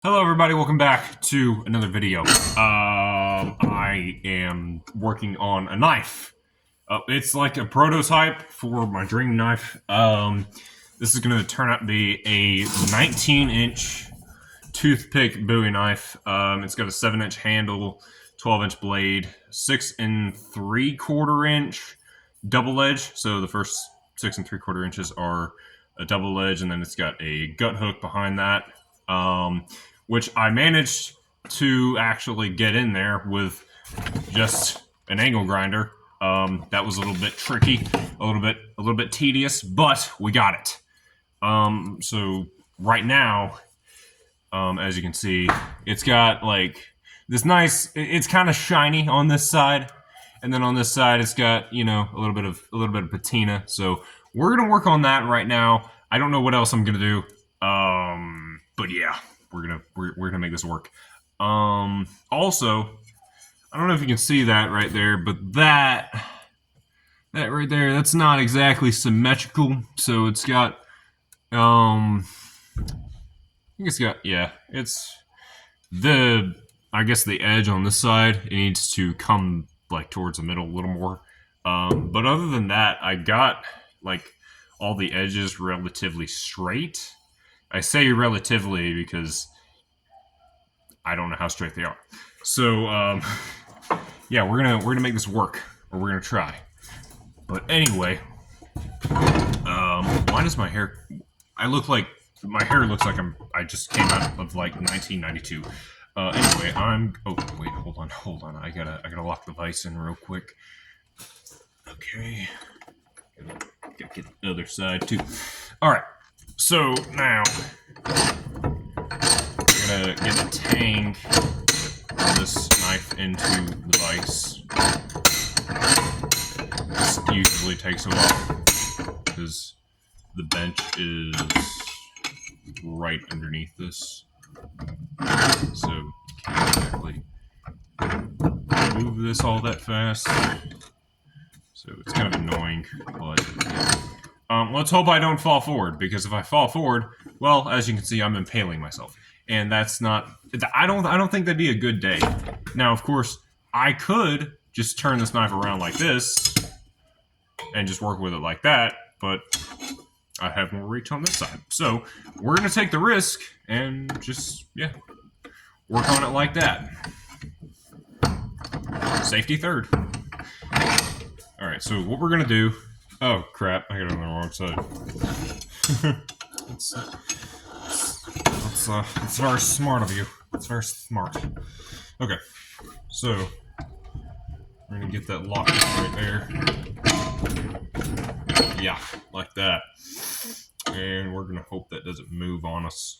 Hello everybody, welcome back to another video. I am working on a knife. It's like a prototype for my dream knife. This is going to turn out to be a 19-inch toothpick Bowie knife. It's got a 7-inch handle, 12-inch blade, 6 3/4 inch double edge. So the first 6 3/4 inches are a double edge, and then it's got a gut hook behind that. Which I managed to actually get in there with just an angle grinder. That was a little bit tricky, a little bit tedious, but we got it. So right now, as you can see, it's got like this nice. It's kind of shiny on this side, and then on this side, it's got a little bit of patina. So we're gonna work on that right now. I don't know what else I'm gonna do. But yeah. We're gonna make this work. Also, I don't know if you can see that right there, but that right there, that's not exactly symmetrical. So it's got, I think it's got, yeah, it's I guess the edge on this side, it needs to come like towards the middle a little more. But other than that, I got like all the edges relatively straight. I say relatively because I don't know how straight they are. So yeah, we're gonna make this work, or we're gonna try. But anyway, why does my hair? My hair looks like I just came out of like 1992. Anyway, oh wait, hold on. I gotta lock the vise in real quick. Okay, gotta get the other side too. All right. So now, I'm gonna get the tang of this knife into the vise. This usually takes a while because the bench is right underneath this, so you can't exactly move this all that fast. So it's kind of annoying, but yeah. Let's hope I don't fall forward, because if I fall forward, well, as you can see, I'm impaling myself, and that's not. I don't think that'd be a good day. Now, of course, I could just turn this knife around like this and just work with it like that, but I have more reach on this side. So we're gonna take the risk and just work on it like that. Safety third. All right. So what we're gonna do. Oh crap! I got it on the wrong side. It's very smart of you. It's very smart. Okay, so we're gonna get that locked right there. Yeah, like that. And we're gonna hope that doesn't move on us.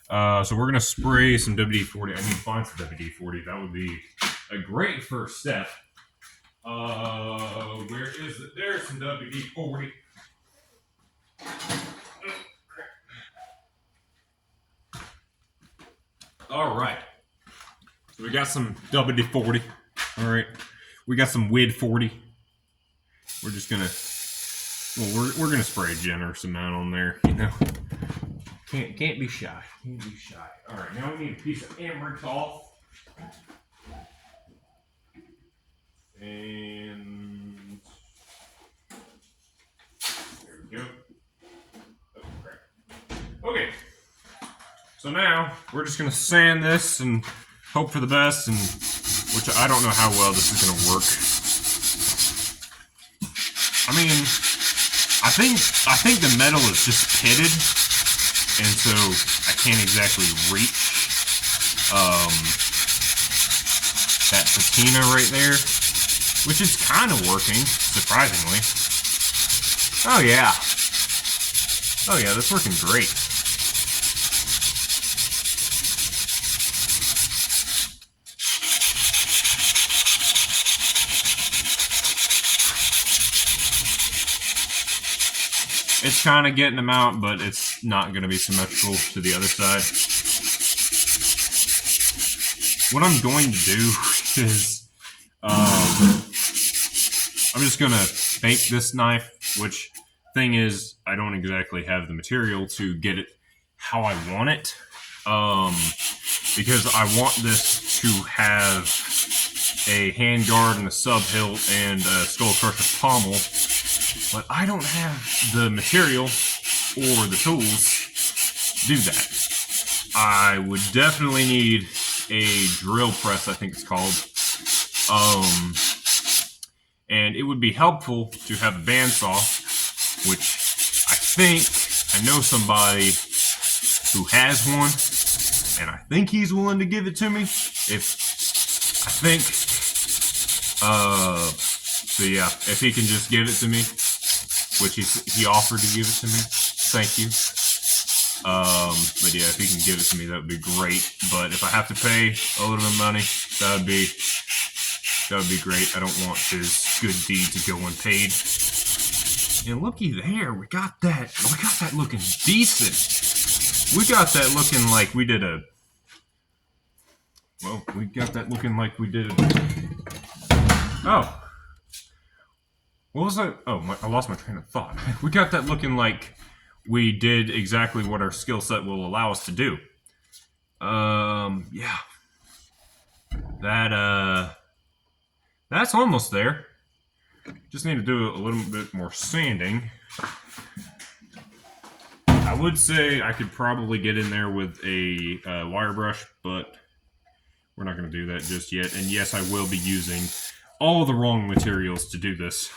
So we're gonna spray some WD-40. I need to find some WD-40. That would be a great first step. Where is it? There's some WD-40. All right. So we got some WD-40. All right. We got some WID-40. We're just gonna, we're gonna spray a generous amount on there. Can't be shy. Can't be shy. All right. Now we need a piece of Amritol. And there we go. Oh, crap. Okay. So now we're just gonna sand this and hope for the best, and which I don't know how well this is gonna work. I mean, I think the metal is just pitted, and so I can't exactly reach that patina right there. Which is kind of working, surprisingly. Oh yeah, that's working great. It's kind of getting them out, but it's not going to be symmetrical to the other side. What I'm going to do is I'm just gonna bake this knife, which thing is, I don't exactly have the material to get it how I want it. because I want this to have a handguard and a sub hilt and a skull crusher pommel, but I don't have the material or the tools to do that. I would definitely need a drill press, I think it's called. And it would be helpful to have a bandsaw, which I know somebody who has one, and I think he's willing to give it to me. If he can just give it to me, which he offered to give it to me, thank you. But yeah, if he can give it to me, that would be great. But if I have to pay a little bit of money, that would be great. I don't want his good deed to go unpaid. And looky there, we got that looking decent. We got that looking like we did a. Well, we got that looking like we did. Oh. What was that? Oh, I lost my train of thought. We got that looking like we did exactly what our skill set will allow us to do. Yeah. That's almost there. Just need to do a little bit more sanding. I would say I could probably get in there with a wire brush, but we're not going to do that just yet. And yes, I will be using all the wrong materials to do this.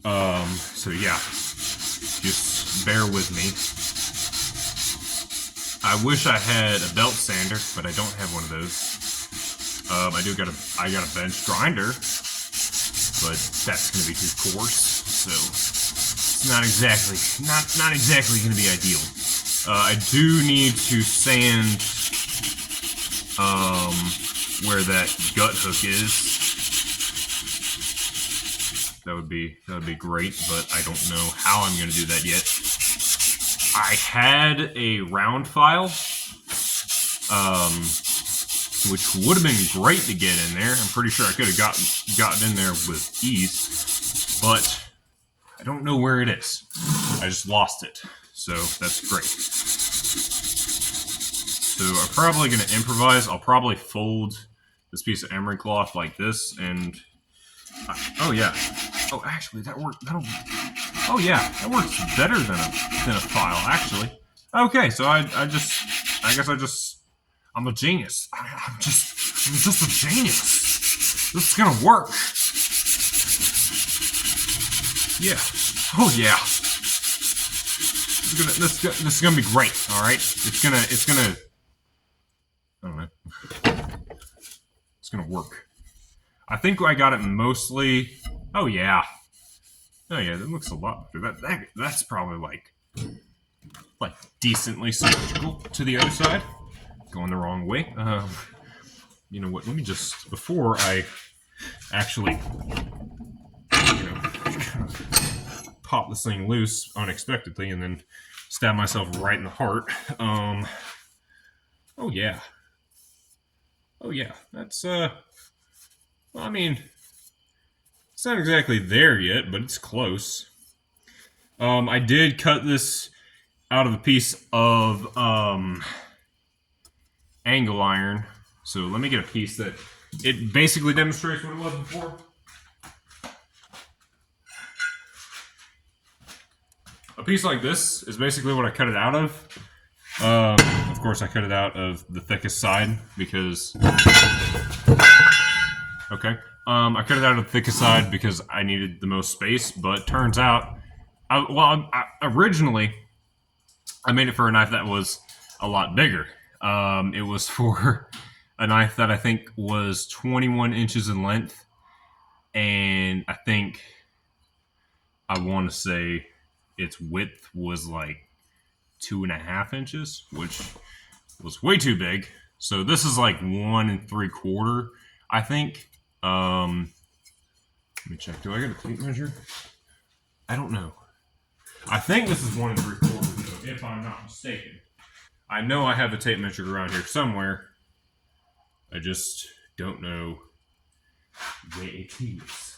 So yeah, just bear with me. I wish I had a belt sander, but I don't have one of those. I got a bench grinder, but that's going to be too coarse, so it's not exactly going to be ideal. I do need to sand where that gut hook is. That would be great, but I don't know how I'm going to do that yet. I had a round file, which would have been great to get in there. I'm pretty sure I could have gotten in there with ease, but I don't know where it is. I just lost it, so that's great. So I'm probably going to improvise. I'll probably fold this piece of emery cloth like this, and oh yeah. Oh, actually, that worked. Oh yeah, that works better than a file, actually. Okay, so I'm a genius. I'm just a genius. This is gonna work. Yeah. Oh yeah. This is gonna be great. All right. It's gonna. I don't know. It's gonna work. I think I got it mostly. Oh yeah. Oh yeah, that looks a lot better. That's probably like decently symmetrical to the other side. Going the wrong way. You know what? Let me just, before I actually pop this thing loose unexpectedly and then stab myself right in the heart. Oh yeah. Oh yeah. That's well, I mean, it's not exactly there yet, but it's close. I did cut this out of a piece of angle iron. So let me get a piece that it basically demonstrates what it was before. A piece like this is basically what I cut it out of. Of course, I cut it out of the thickest side because... Okay. I cut it out of the thickest side because I needed the most space, but turns out... originally, I made it for a knife that was a lot bigger. It was for a knife that I think was 21 inches in length, and I want to say its width was like 2.5 inches, which was way too big. So this is like 1 3/4, I think. Let me check. Do I get a tape measure? I don't know. I think this is 1 3/4, though, if I'm not mistaken. I know I have a tape measure around here somewhere. I just don't know where it is.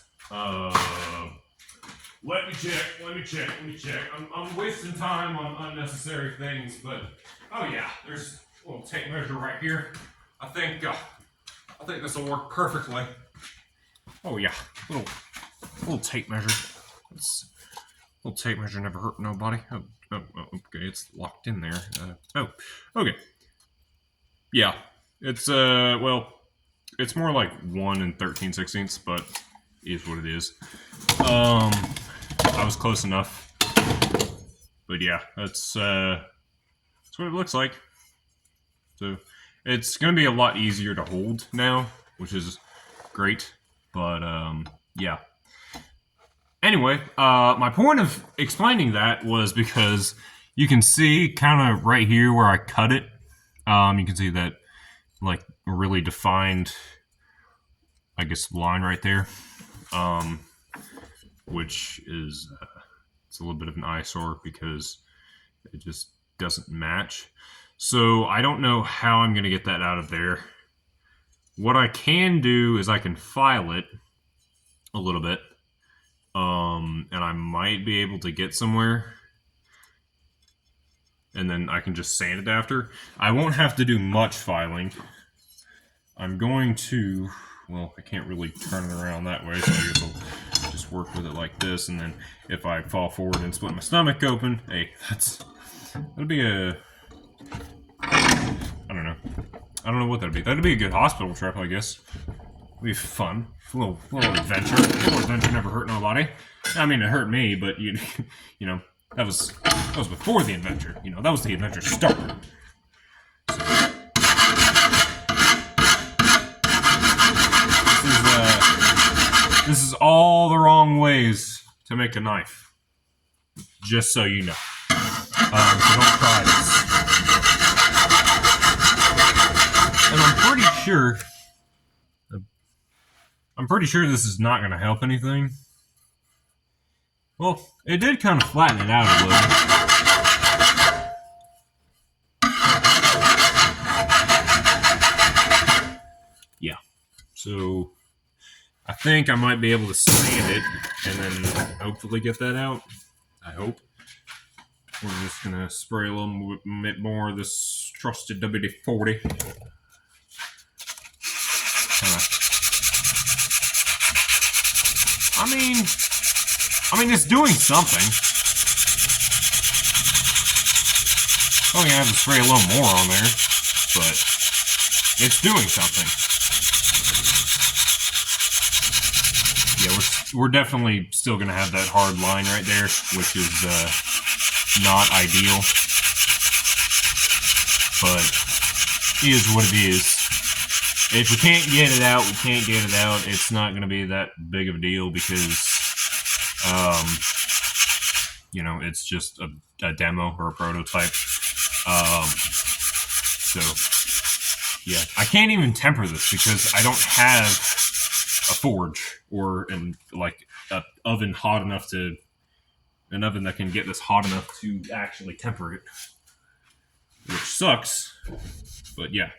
Let me check. I'm wasting time on unnecessary things, but oh yeah, there's little tape measure right here. I think this will work perfectly. Oh yeah, little tape measure. Little tape measure never hurt nobody. Oh, okay, it's locked in there. Okay. Yeah, it's well, it's more like 1 13/16, but is what it is. I was close enough, but yeah, that's what it looks like. So it's gonna be a lot easier to hold now, which is great. But yeah. Anyway, my point of explaining that was because you can see kind of right here where I cut it. You can see that like really defined, I guess, line right there, which is it's a little bit of an eyesore because it just doesn't match. So I don't know how I'm going to get that out of there. What I can do is I can file it a little bit, and I might be able to get somewhere, and then I can just sand it after. I won't have to do much filing. I'm going to, well, I can't really turn it around that way, so I guess I'll just work with it like this, and then if I fall forward and split my stomach open, hey, that'll be a, I don't know what that'd be. That'd be a good hospital trip, I guess. It'd be fun. A little adventure. A little adventure never hurt nobody. I mean, it hurt me, but you know, that was before the adventure. You know, that was the adventure start. So, this is all the wrong ways to make a knife. Just so you know. So don't try this. And I'm pretty sure this is not going to help anything. Well, it did kind of flatten it out a little. Yeah. So I think I might be able to sand it and then hopefully get that out. I hope. We're just going to spray a little bit more of this trusted WD-40. I mean, it's doing something. Oh, yeah, I have to spray a little more on there, but it's doing something. Yeah, we're definitely still going to have that hard line right there, which is not ideal, but it is what it is. If we can't get it out, we can't get it out. It's not going to be that big of a deal because, you know, it's just a demo or a prototype. So, yeah. I can't even temper this because I don't have a forge or an oven hot enough to, an oven that can get this hot enough to actually temper it, which sucks, but yeah.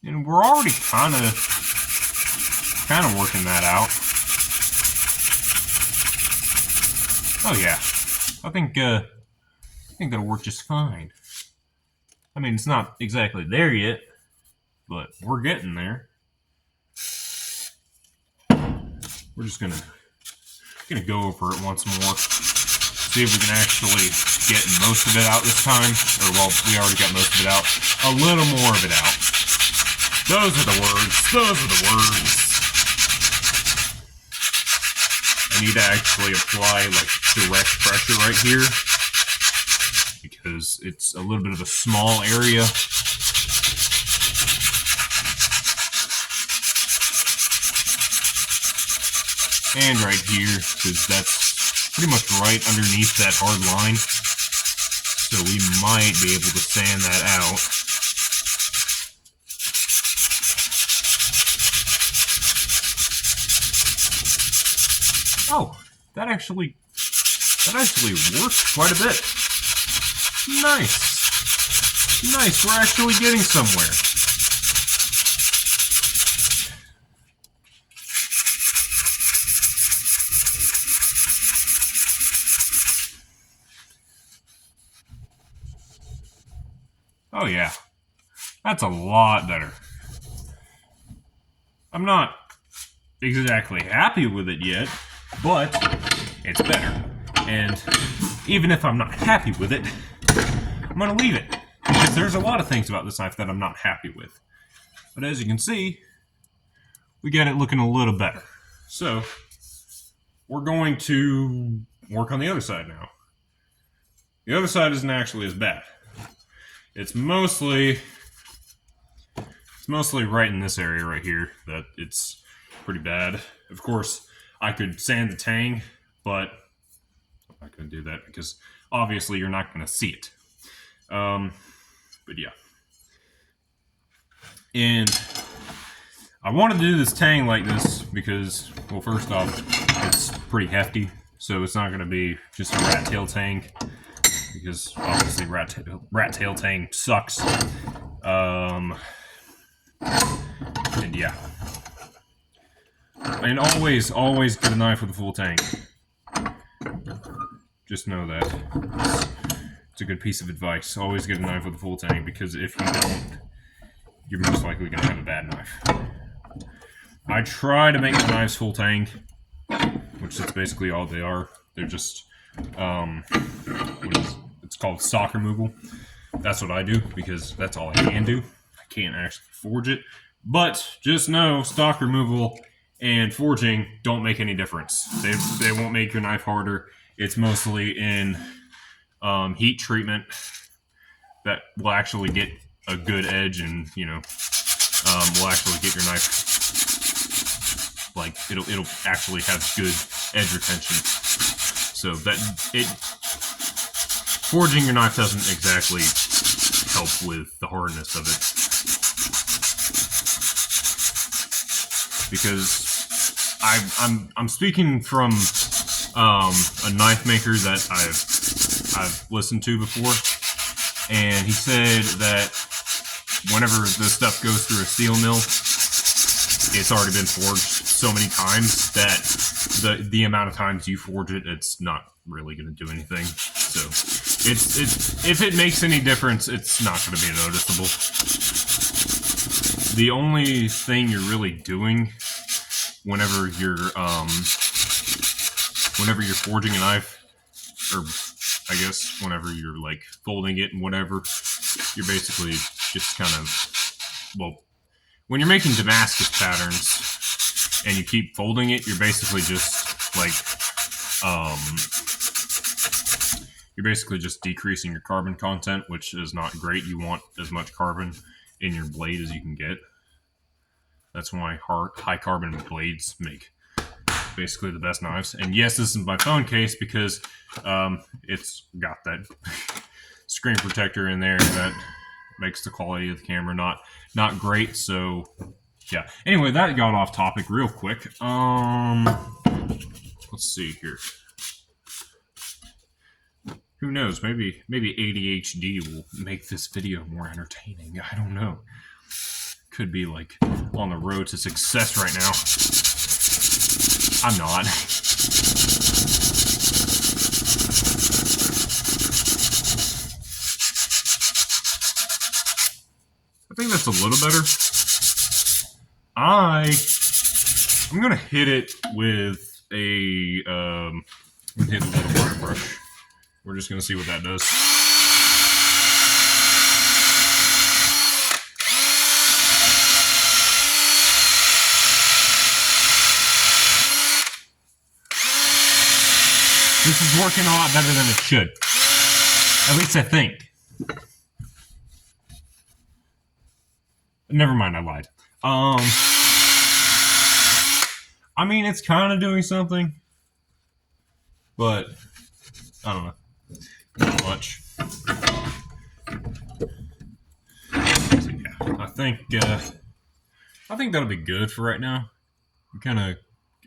And we're already kind of working that out. Oh yeah, I think that'll work just fine. I mean, it's not exactly there yet, but we're getting there. We're just gonna go over it once more, see if we can actually get most of it out this time, or well, we already got most of it out. A little more of it out. Those are the words. Those are the words. I need to actually apply like direct pressure right here because it's a little bit of a small area. And right here, because that's pretty much right underneath that hard line. So we might be able to sand that out. Oh, that actually works quite a bit. Nice. Nice, we're actually getting somewhere. Oh yeah, that's a lot better. I'm not exactly happy with it yet, but it's better. And even if I'm not happy with it, I'm gonna leave it. Because there's a lot of things about this knife that I'm not happy with. But as you can see, we got it looking a little better. So, we're going to work on the other side now. The other side isn't actually as bad. It's mostly right in this area right here that it's pretty bad. Of course, I could sand the tang, but I'm not going to do that because obviously you're not going to see it. But yeah. And I wanted to do this tang like this because, well, first off, it's pretty hefty, so it's not going to be just a rat tail tang, because obviously rat tail tang sucks. And yeah. And always get a knife with a full tang. Just know that. It's a good piece of advice. Always get a knife with a full tang, because if you don't, you're most likely going to have a bad knife. I try to make my knives full tang, which is basically all they are. They're just, it's called stock removal. That's what I do, because that's all I can do. I can't actually forge it. But just know, stock removal and forging don't make any difference. They won't make your knife harder. It's mostly in heat treatment that will actually get a good edge, and will actually get your knife, like, it'll actually have good edge retention. So that forging your knife doesn't exactly help with the hardness of it, because I'm speaking from a knife maker that I've listened to before, and he said that whenever this stuff goes through a steel mill, it's already been forged so many times that the amount of times you forge it, it's not really going to do anything. So it's if it makes any difference, it's not going to be noticeable. The only thing you're really doing whenever you're forging a knife, or I guess whenever you're like folding it and whatever, you're basically just kind of, well, when you're making Damascus patterns and you keep folding it, you're basically just like, you're basically just decreasing your carbon content, which is not great. You want as much carbon in your blade as you can get. That's why high carbon blades make basically the best knives. And yes, this is my phone case because it's got that screen protector in there that makes the quality of the camera not great. So yeah. Anyway, that got off topic real quick. Let's see here. Who knows? Maybe ADHD will make this video more entertaining. I don't know. Could be like on the road to success right now. I'm not. I think that's a little better. I'm gonna hit it with a little wire brush. We're just gonna see what that does. This is working a lot better than it should. At least I think. Never mind, I lied. I mean, it's kind of doing something, but I don't know. Not much. So yeah, I think that'll be good for right now. Kind of.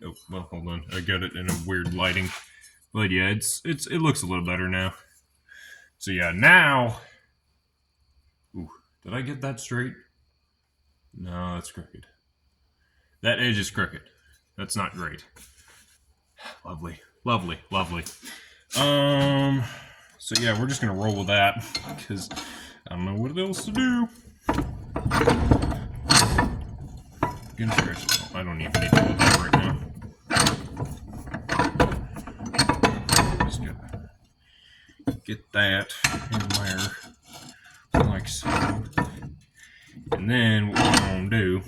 Oh, well, hold on. I got it in a weird lighting. But yeah, it looks a little better now. So yeah, now. Ooh, did I get that straight? No, that's crooked. That edge is crooked. That's not great. Lovely, lovely, lovely. So yeah, we're just gonna roll with that because I don't know what else to do. I don't even need to do that right now. Just gotta get that in there, like so. And then what we're gonna do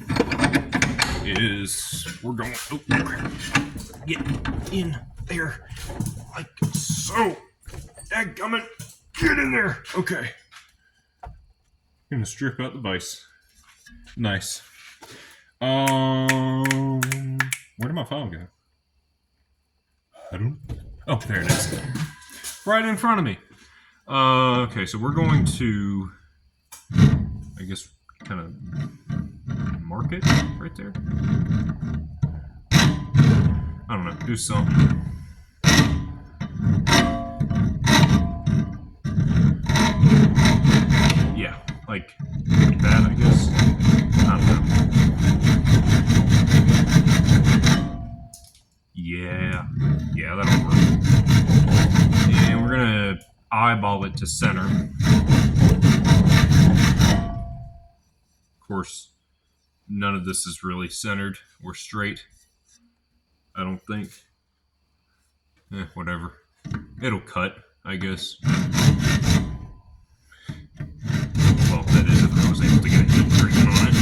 is we're going to get in there, like so. Dadgummit, get in there. Okay. Gonna strip out the vise. Nice. Where did my file go? Oh, there it is. Right in front of me. Okay, so we're going to, I guess, kind of mark it right there. I don't know, do something. Yeah, like that, I guess. I don't know. Yeah, that'll work. And we're gonna eyeball it to center. Of course, none of this is really centered or straight. I don't think. Whatever. It'll cut, I guess. Well, that is if I was able to get a heat treatment on it.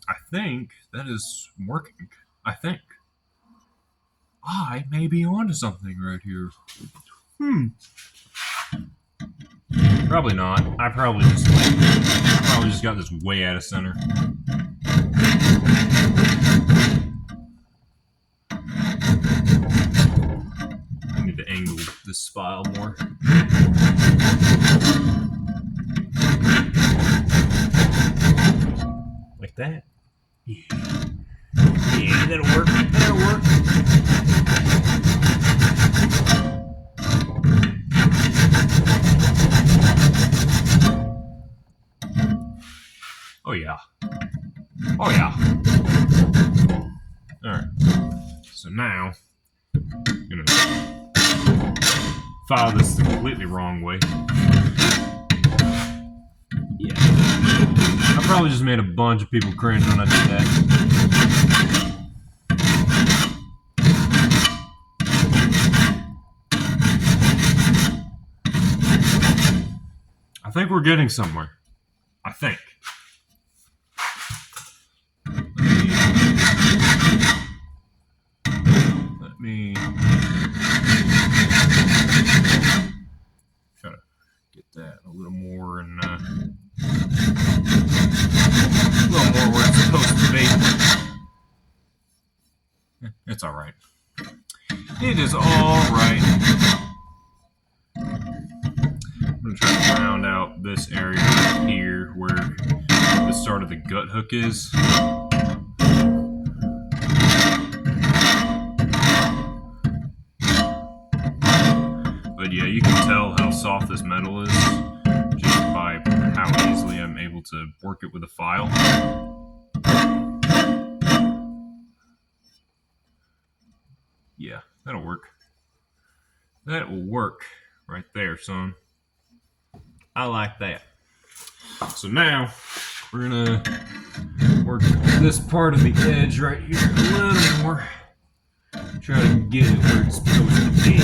I think that is working. I think. I may be onto something right here. Probably not. I probably just got this way out of center. I need to angle this file more. Like that. Yeah, that'll work. That'll work. Oh yeah. Oh yeah. Alright. So now, I'm gonna file this the completely wrong way. Yeah. I probably just made a bunch of people cringe when I did that. I think we're getting somewhere. I think. Let me try to get that a little more and a little more where it's supposed to be. It's all right. It is all right. I'm going to try to round out this area right here where the start of the gut hook is. But yeah, you can tell how soft this metal is just by how easily I'm able to work it with a file. Yeah, that'll work. That will work right there, son. I like that. So now we're gonna work this part of the edge right here a little more. Try to get it where it's supposed to be.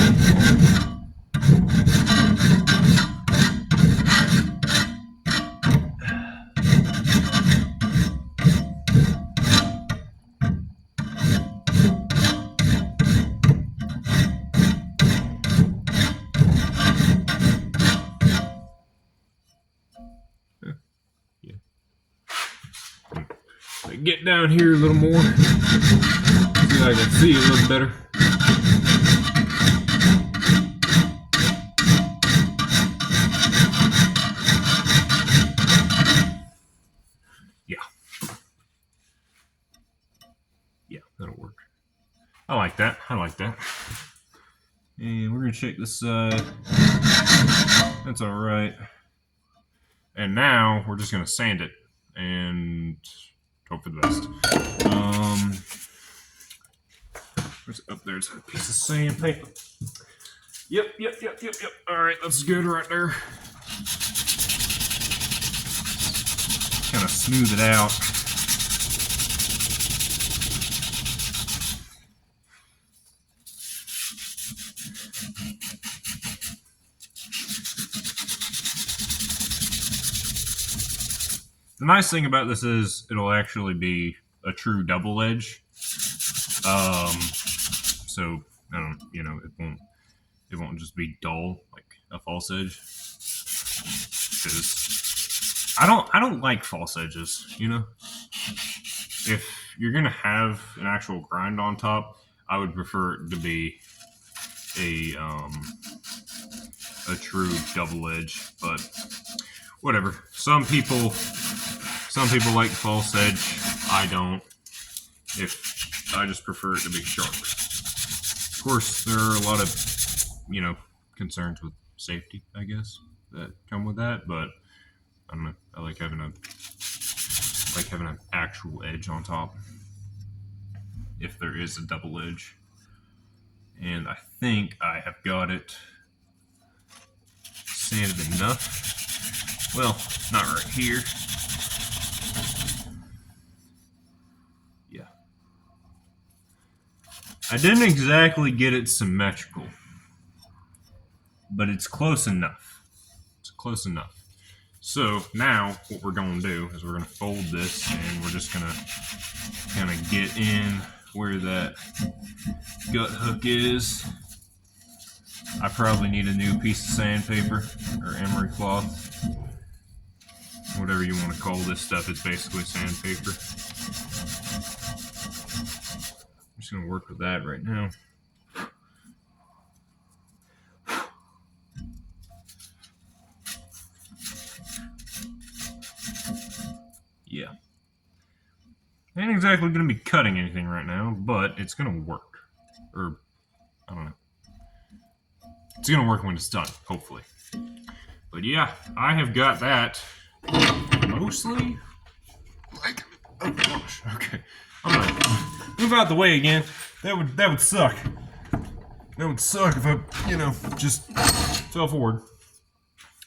Get down here a little more. See if I can see a little better. Yeah, that'll work. I like that. I like that. And we're gonna check this side. That's all right. And now we're just gonna sand it and hope for the best. Where's it? Up there's a piece of sandpaper. Yep. All right, that's good right there. Kind of smooth it out. The nice thing about this is it'll actually be a true double edge. So it won't just be dull like a false edge. Because I don't like false edges. If you're gonna have an actual grind on top, I would prefer it to be a true double edge. But whatever. Some people like false edge. I don't. I just prefer it to be sharp. Of course, there are a lot of concerns with safety, I guess, that come with that. But I don't know. I like having an actual edge on top, if there is a double edge. And I think I have got it sanded enough. Well, not right here. Yeah. I didn't exactly get it symmetrical, but it's close enough. It's close enough. So now what we're going to do is we're going to fold this, and we're just going to kind of get in where that gut hook is. I probably need a new piece of sandpaper or emery cloth. Whatever you want to call this stuff, it's basically sandpaper. I'm just going to work with that right now. Yeah. Ain't exactly going to be cutting anything right now, but it's going to work. Or, I don't know. It's going to work when it's done, hopefully. But yeah, I have got that mostly. Oh gosh, okay. I'm going to move out the way again. That would suck. That would suck if I, just fell forward.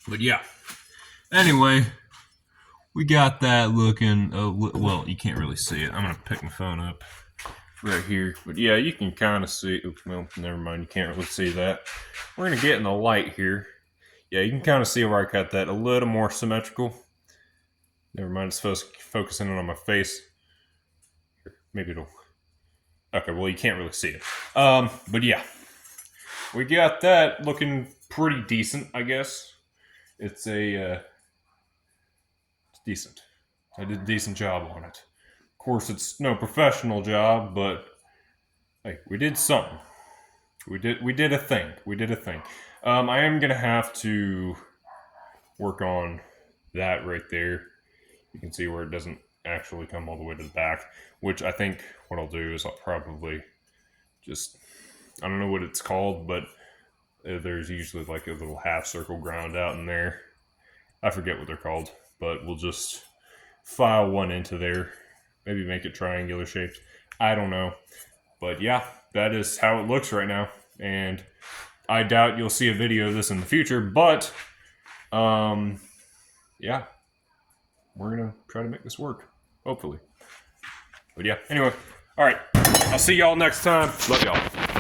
But yeah. Anyway. We got that looking, well, you can't really see it. I'm going to pick my phone up right here. But yeah, you can kind of see, well, never mind, you can't really see that. We're going to get in the light here. Yeah, you can kind of see where I cut that a little more symmetrical. Never mind, it's focusing on my face. Maybe it'll, okay, well, you can't really see it. But yeah, we got that looking pretty decent, I guess. It's decent. I did a decent job on it. Of course, it's no professional job, but hey, we did something. We did a thing. I am gonna have to work on that right there. You can see where it doesn't actually come all the way to the back, which I think what I'll do is I'll probably just, I don't know what it's called, but there's usually like a little half circle ground out in there. I forget what they're called. But we'll just file one into there. Maybe make it triangular shaped. I don't know. But yeah, that is how it looks right now. And I doubt you'll see a video of this in the future. But, yeah. We're going to try to make this work. Hopefully. But yeah, anyway. All right. I'll see y'all next time. Love y'all.